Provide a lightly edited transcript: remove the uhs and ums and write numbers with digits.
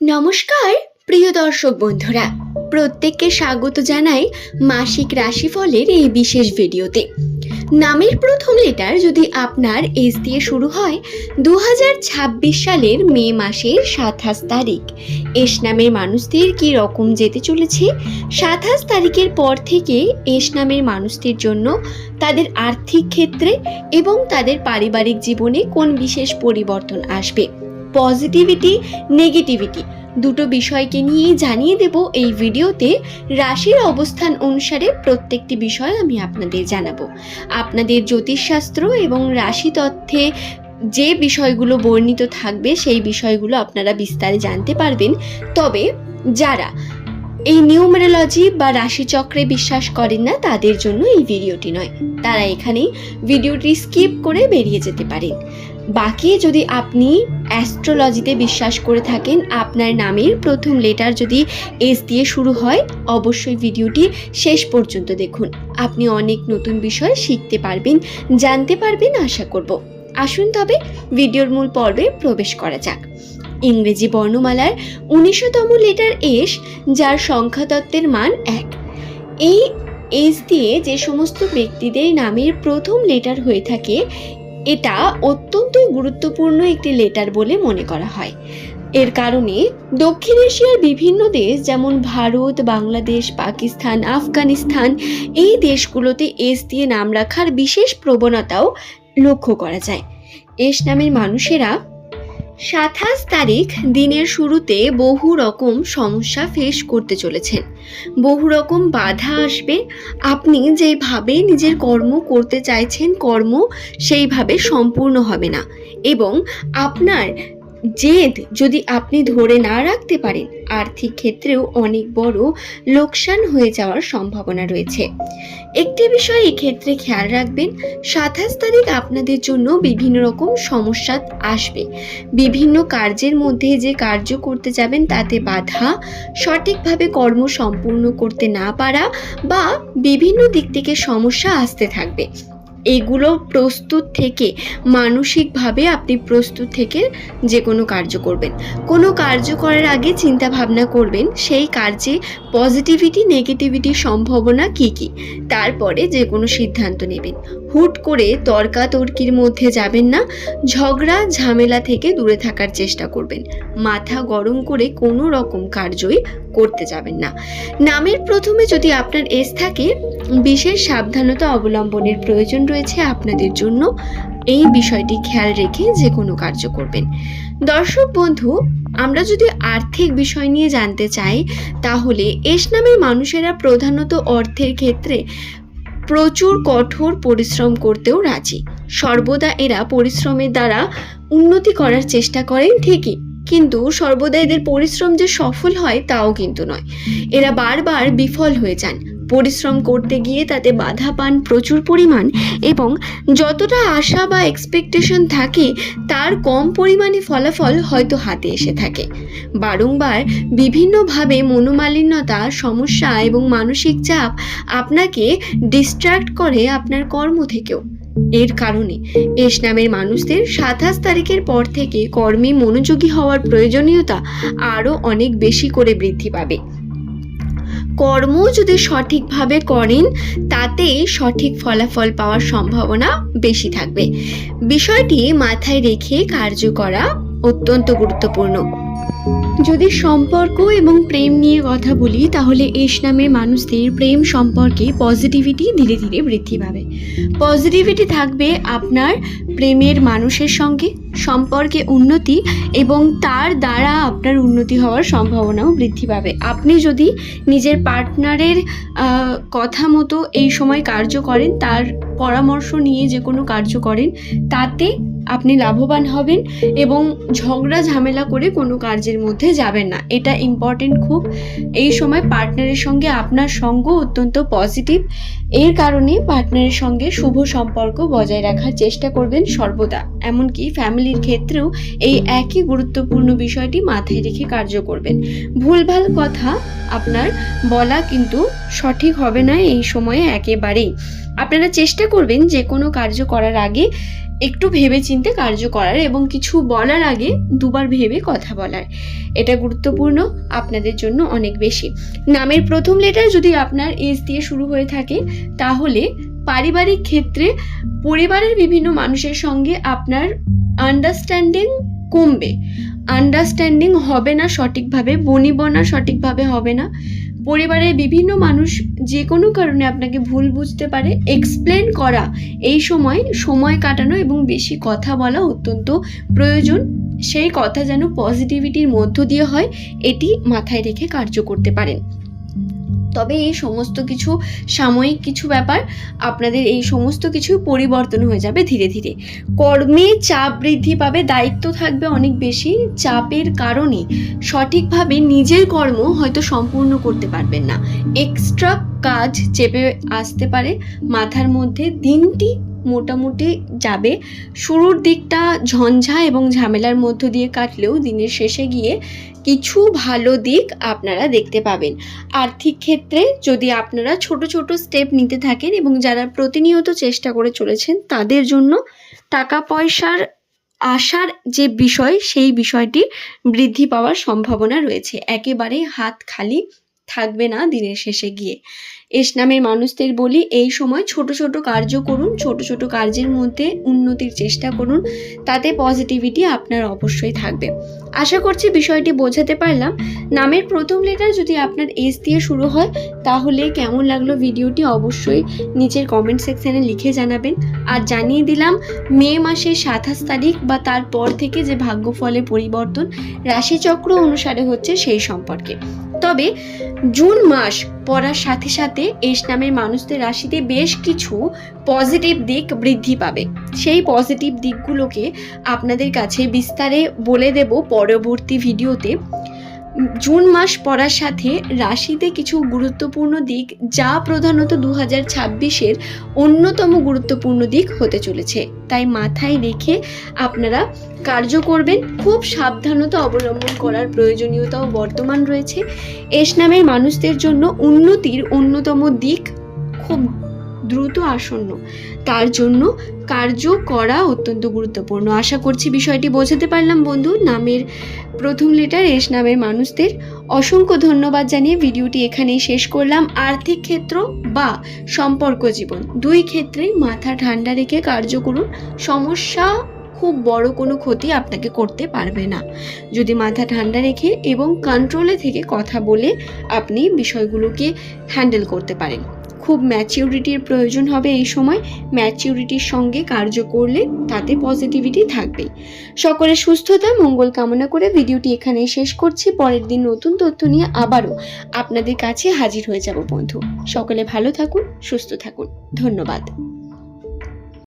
নমস্কার প্রিয় দর্শক বন্ধুরা, প্রত্যেককে স্বাগত জানাই মাসিক রাশিফলের এই বিশেষ ভিডিওতে। নামের প্রথম লেটার যদি আপনার এস দিয়ে শুরু হয় 2026 সালের মে মাসের 27 তারিখ, এস নামের মানুষদের কি রকম যেতে চলেছে? 27 তারিখের পর থেকে এস নামের মানুষদের জন্য তাদের আর্থিক ক্ষেত্রে এবং তাদের পারিবারিক জীবনে কোন বিশেষ পরিবর্তন আসবে, পজিটিভিটি নেগেটিভিটি দুটো বিষয়কে নিয়ে জানিয়ে দেব এই ভিডিওতে। রাশির অবস্থান অনুসারে প্রত্যেকটি বিষয় আমি আপনাদের জানাবো। আপনাদের জ্যোতিষশাস্ত্র এবং রাশি তত্ত্বে যে বিষয়গুলো বর্ণিত থাকবে সেই বিষয়গুলো আপনারা বিস্তারে জানতে পারবেন। তবে যারা এই নিউমেরোলজি বা রাশিচক্রে বিশ্বাস করেন না তাদের জন্য এই ভিডিওটি নয়, তারা এখানেই ভিডিওটি স্কিপ করে বেরিয়ে যেতে পারেন। বাকি যদি আপনি অ্যাস্ট্রোলজিতে বিশ্বাস করে থাকেন, আপনার নামের প্রথম লেটার যদি এস দিয়ে শুরু হয়, অবশ্যই ভিডিওটি শেষ পর্যন্ত দেখুন। আপনি অনেক নতুন বিষয় শিখতে পারবেন, জানতে পারবেন আশা করব। আসুন তবে ভিডিওর মূল পর্বে প্রবেশ করা যাক। ইংরেজি বর্ণমালার 19তম লেটার এস, যার সংখ্যাতত্ত্বের মান 1। এই এস দিয়ে যে সমস্ত ব্যক্তিদের নামের প্রথম লেটার হয়ে থাকে, এটা অত্যন্ত গুরুত্বপূর্ণ একটি লেটার বলে মনে করা হয়। এর কারণে দক্ষিণ এশিয়ার বিভিন্ন দেশ যেমন ভারত, বাংলাদেশ, পাকিস্তান, আফগানিস্তান এই দেশগুলোতে এস দিয়ে নাম রাখার বিশেষ প্রবণতাও লক্ষ্য করা যায়। এস নামের মানুষেরা 27 তারিখ দিনের শুরুতে বহু রকম সমস্যা ফেস করতে চলেছেন, বহু রকম বাধা আসবে। আপনি যেভাবে নিজের কর্ম করতে চাইছেন, কর্ম সেইভাবে সম্পূর্ণ হবে না, এবং আপনার জেদ যদি আপনি ধরে না রাখতে পারেন, আর্থিক ক্ষেত্রেও অনেক বড় লোকসান হয়ে যাওয়ার সম্ভাবনা রয়েছে। একটি বিষয় এক্ষেত্রে খেয়াল রাখবেন, 27 তারিখ আপনাদের জন্য বিভিন্ন রকম সমস্যা আসবে। বিভিন্ন কার্যের মধ্যে যে কার্য করতে যাবেন তাতে বাধা, সঠিকভাবে কর্ম সম্পূর্ণ করতে না পারা বা বিভিন্ন দিক থেকে সমস্যা আসতে থাকবে। এগুলো প্রস্তুত থেকে, মানসিকভাবে আপনি প্রস্তুত থেকে যে কোনো কার্য করবেন। কোনো কার্য করার আগে চিন্তা ভাবনা করবেন সেই কার্যে পজিটিভিটি নেগেটিভিটির সম্ভাবনা কি কি, তারপরে যে কোনো সিদ্ধান্ত নেবেন। হুট করে তর্কাতর্কির মধ্যে যাবেন না, ঝগড়া ঝামেলা থেকে দূরে থাকার চেষ্টা করবেন। মাথা গরম করে কোনো রকম কার্যই করতে যাবেন না। নামের প্রথমে যদি আপনার এস থাকে, বিশেষ সাবধানতা অবলম্বনের প্রয়োজন রয়েছে আপনাদের জন্য। এই বিষয়টি খেয়াল রেখে যে কোনো কার্য করবেন। দর্শক বন্ধু, আমরা যদি আর্থিক বিষয় নিয়ে জানতে চাই, তাহলে এস নামের মানুষেরা প্রধানত অর্থের ক্ষেত্রে প্রচুর কঠোর পরিশ্রম করতেও রাজি। সর্বদা এরা পরিশ্রমের দ্বারা উন্নতি করার চেষ্টা করেন ঠিকই, কিন্তু সর্বদা এদের পরিশ্রম যে সফল হয় তাও কিন্তু নয়। এরা বারবার বিফল হয়ে যান। পরিশ্রম করতে গিয়ে তাতে বাধা পান প্রচুর পরিমাণ, এবং যতটা আশা বা এক্সপেকটেশন থাকে তার কম পরিমাণে ফলাফল হয়তো হাতে এসে থাকে। বারংবার বিভিন্নভাবে মনোমালিন্যতা, সমস্যা এবং মানসিক চাপ আপনাকে ডিস্ট্র্যাক্ট করে আপনার কর্ম থেকেও। এর কারণে এস নামের মানুষদের 27 তারিখের পর থেকে কর্মে মনোযোগী হওয়ার প্রয়োজনীয়তা আরও অনেক বেশি করে বৃদ্ধি পাবে। কর্ম যদি সঠিকভাবে করেন তাতে সঠিক ফলাফল পাওয়ার সম্ভাবনা বেশি থাকবে। বিষয়টি মাথায় রেখে কার্য করা অত্যন্ত গুরুত্বপূর্ণ। যদি সম্পর্ক এবং প্রেম নিয়ে কথা বলি, তাহলে এস নামের মানুষদের প্রেম সম্পর্কে পজিটিভিটি ধীরে ধীরে বৃদ্ধি পাবে। পজিটিভিটি থাকবে আপনার প্রেমের মানুষের সঙ্গে, সম্পর্কে উন্নতি এবং তার দ্বারা আপনার উন্নতি হওয়ার সম্ভাবনাও বৃদ্ধি পাবে। আপনি যদি নিজের পার্টনারের কথা মতো এই সময় কার্য করেন, তার পরামর্শ নিয়ে যে কোনো কার্য করেন, তাতে আপনি লাভবান হবেন এবং ঝগড়া ঝামেলা করে কোনো কার্যের মধ্যে যাবেন না। এটা ইম্পর্টেন্ট খুব। এই সময় পার্টনারের সঙ্গে আপনার সঙ্গ অত্যন্ত পজিটিভ। এর কারণে পার্টনারের সঙ্গে শুভ সম্পর্ক বজায় রাখার চেষ্টা করবেন সর্বদা। এমনকি ফ্যামিলির ক্ষেত্রেও এই একই গুরুত্বপূর্ণ বিষয়টি মাথায় রেখে কার্য করবেন। ভুলভাল কথা আপনার বলা কিন্তু সঠিক হবে না এই সময়ে একেবারেই। আপনারা চেষ্টা করবেন যে কোনো কার্য করার আগে একটু ভেবেচিন্তে কার্য করার এবং কিছু বলার আগে দুবার ভেবে কথা বলার। এটা গুরুত্বপূর্ণ আপনাদের জন্য অনেক বেশি। নামের প্রথম লেটার যদি আপনার এস দিয়ে শুরু হয়ে থাকে তাহলে পারিবারিক ক্ষেত্রে পরিবারের বিভিন্ন মানুষের সঙ্গে আপনার আন্ডারস্ট্যান্ডিং কমবে, আন্ডারস্ট্যান্ডিং হবে না সঠিকভাবে, বনিবনা সঠিকভাবে হবে না। পরিবারের বিভিন্ন মানুষ যে কোনো কারণে আপনাকে ভুল বুঝতে পারে। এক্সপ্লেন করা, এই সময় কাটানো এবং বেশি কথা বলা অত্যন্ত প্রয়োজন। সেই কথা যেন পজিটিভিটির মধ্য দিয়ে হয়, এটি মাথায় রেখে কার্য করতে পারেন। তবে এই সমস্ত কিছু সাময়িক কিছু ব্যাপার, আপনাদের এই সমস্ত কিছু পরিবর্তন হয়ে যাবে ধীরে ধীরে। কর্মে চাপ বৃদ্ধি পাবে, দায়িত্ব থাকবে অনেক বেশি। চাপের কারণে সঠিকভাবে নিজের কর্ম হয়তো সম্পূর্ণ করতে পারবেন না, এক্সট্রা কাজ চেপে আসতে পারে মাথার মধ্যে। দিনটি মোটামুটি যাবে, শুরুর দিকটা ঝঞ্ঝা এবং ঝামেলার মধ্য দিয়ে কাটলেও দিনের শেষে গিয়ে কিছু ভালো দিক আপনারা দেখতে পাবেন। আর্থিক ক্ষেত্রে যদি আপনারা ছোট ছোট স্টেপ নিতে থাকেন এবং যারা প্রতিনিয়ত চেষ্টা করে চলেছেন তাদের জন্য টাকা পয়সার আসার যে বিষয়, সেই বিষয়টি বৃদ্ধি পাওয়ার সম্ভাবনা রয়েছে। একেবারে হাত খালি থাকবে না দিনের শেষে গিয়ে। এস নামের মানুষদের বলি, এই সময় ছোট ছোট কার্য করুন, ছোট ছোট কার্যের মধ্যে উন্নতির চেষ্টা করুন, তাতে পজিটিভিটি আপনার অবশ্যই থাকবে। আশা করছি বিষয়টি বোঝাতে পারলাম। নামের প্রথম লেটার যদি আপনার এস দিয়ে শুরু হয় তাহলে কেমন লাগলো ভিডিওটি অবশ্যই নিচের কমেন্ট সেকশনে লিখে জানাবেন। আর জানিয়ে দিলাম মে মাসের 27 তারিখ বা তারপর থেকে যে ভাগ্যফলে পরিবর্তন রাশিচক্র অনুসারে হচ্ছে সেই সম্পর্কে। তবে জুন মাস পড়ার সাথে সাথে এস নামের মানুষদের রাশিতে বেশ কিছু পজিটিভ দিক বৃদ্ধি পাবে। সেই পজিটিভ দিকগুলোকে আপনাদের কাছে বিস্তারে বলে দেব পরবর্তী ভিডিওতে। জুন মাস পড়ার সাথে রাশিতে কিছু গুরুত্বপূর্ণ দিক, যা প্রধানত 2026-এর অন্যতম গুরুত্বপূর্ণ দিক হতে চলেছে, তাই মাথায় রেখে আপনারা কার্য করবেন। খুব সাবধানতা অবলম্বন করার প্রয়োজনীয়তাও বর্তমান রয়েছে। এস নামের মানুষদের জন্য উন্নতির অন্যতম দিক খুব দ্রুত আসন্ন, তার জন্য কার্য করা অত্যন্ত গুরুত্বপূর্ণ। আশা করছি বিষয়টি বোঝাতে পারলাম বন্ধু। নামের প্রথম লেটার এস নামের মানুষদের অসংখ্য ধন্যবাদ জানিয়ে ভিডিওটি এখানেই শেষ করলাম। আর্থিক ক্ষেত্র বা সম্পর্ক জীবন দুই ক্ষেত্রেই মাথা ঠান্ডা রেখে কার্য করুন। সমস্যা খুব বড় কোনো ক্ষতি আপনাকে করতে পারবে না যদি মাথা ঠান্ডা রেখে এবং কন্ট্রোলে থেকে কথা বলে আপনি বিষয়গুলোকে হ্যান্ডেল করতে পারেন। খুব ম্যাচিউরিটির প্রয়োজন হবে এই সময়। ম্যাচিউরিটির সঙ্গে কার্য করলে তাতে পজিটিভিটি থাকবেই। সকলের সুস্থতা মঙ্গল কামনা করে ভিডিওটি এখানে শেষ করছি। পরের দিন নতুন তথ্য নিয়ে আবারও আপনাদের কাছে হাজির হয়ে যাব বন্ধু। সকলে ভালো থাকুন, সুস্থ থাকুন। ধন্যবাদ।